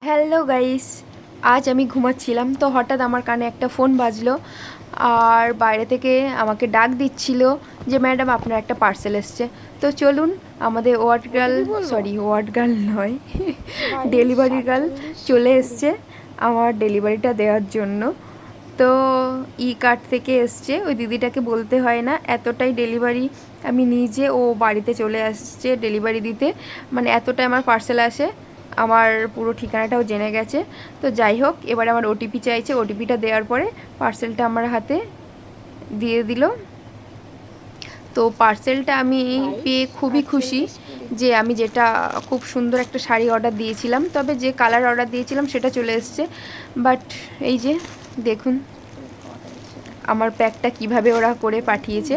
Hello guys, আজ আমি ঘুমাচ্ছিলাম তো হঠাৎ আমার কানে একটা ফোন বাজলো আর বাইরে থেকে আমাকে ডাক দিচ্ছিল যে ম্যাডাম আপনার একটা পার্সেল এসছে। তো চলুন, আমাদের ওয়ার্ড গার্ল নয়, ডেলিভারি গার্ল চলে এসছে আমার ডেলিভারিটা দেওয়ার জন্য। তো ই কার্ট থেকে এসছে, ওই দিদিটাকে বলতে হয় না, এতটাই ডেলিভারি আমি নিজে ও বাড়িতে চলে আসছে ডেলিভারি দিতে, মানে এতটাই আমার পার্সেল আসে, আমার পুরো ঠিকানাটাও জেনে গেছে। তো যাই হোক, এবার আমার ওটিপি চাইছে, ওটিপিটা দেওয়ার পরে পার্সেলটা আমার হাতে দিয়ে দিল। তো পার্সেলটা আমি পেয়ে খুবই খুশি যে আমি যেটা খুব সুন্দর একটা শাড়ি অর্ডার দিয়েছিলাম, তবে যে কালার অর্ডার দিয়েছিলাম সেটা চলে এসছে। বাট এই যে দেখুন আমার প্যাকটা কিভাবে ওরা করে পাঠিয়েছে।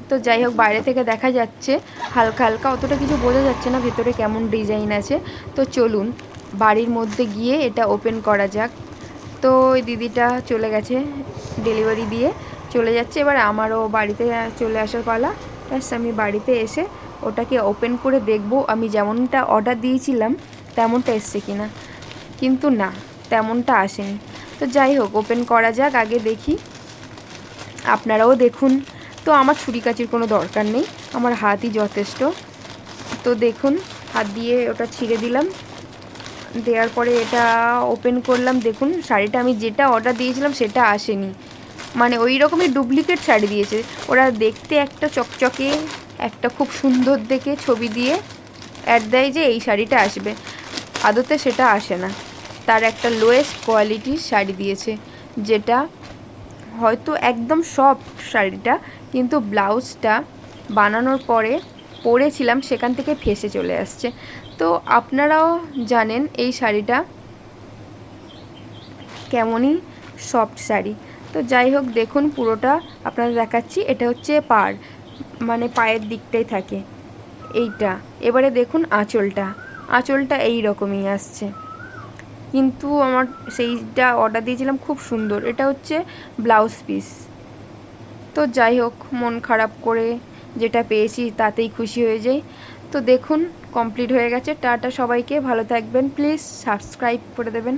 তো যাই হোক, বাইরে থেকে দেখা যাচ্ছে হালকা হালকা, অতটা কিছু বোঝা যাচ্ছে না ভেতরে কেমন ডিজাইন আছে। তো চলুন বাড়ির মধ্যে গিয়ে এটা ওপেন করা যাক। তো ওই দিদিটা চলে গেছে, ডেলিভারি দিয়ে চলে যাচ্ছে, এবার আমারও বাড়িতে চলে আসার পালা। ব্যাস আমি বাড়িতে এসে ওটাকে ওপেন করে দেখব আমি যেমনটা অর্ডার দিয়েছিলাম তেমনটা এসছে কি না। কিন্তু না, তেমনটা আসেনি। তো যাই হোক, ওপেন করা যাক, আগে দেখি, আপনারাও দেখুন। তো আমার ছুরি কাচির কোনো দরকার নেই, আমার হাতই যথেষ্ট। তো দেখুন, হাত দিয়ে ওটা ছিঁড়ে দিলাম, দেওয়ার পরে এটা ওপেন করলাম। দেখুন শাড়িটা আমি যেটা অর্ডার দিয়েছিলাম সেটা আসেনি, মানে ওই রকমই ডুপ্লিকেট শাড়ি দিয়েছে ওরা। দেখতে একটা চকচকে, একটা খুব সুন্দর দেখে ছবি দিয়ে অ্যাড দেয় যে এই শাড়িটা আসবে, আদতে সেটা আসে না। তার একটা লোয়েস্ট কোয়ালিটির শাড়ি দিয়েছে, যেটা হয়তো একদম সফট শাড়িটা, কিন্তু ব্লাউজটা বানানোর পরে পরেছিলাম সেখান থেকে ফেঁসে চলে আসছে। তো আপনারাও জানেন এই শাড়িটা কেমনই সফট শাড়ি। তো যাই হোক, দেখুন পুরোটা আপনাদের দেখাচ্ছি। এটা হচ্ছে পাড়, মানে পায়ের দিকটাই থাকে এইটা। এবারে দেখুন আঁচলটা এই রকমই আসছে, কিন্তু আমার সেইটা অর্ডার দিয়েছিলাম খুব সুন্দর, এটা হচ্ছে ব্লাউজ পিস। তো যাই হোক, মন খারাপ করে যেটা পেয়েছি তাতেই খুশি হয়ে যাই। তো দেখুন কমপ্লিট হয়ে গেছে। টাটা সবাইকে, ভালো থাকবেন, প্লিজ সাবস্ক্রাইব করে দেবেন।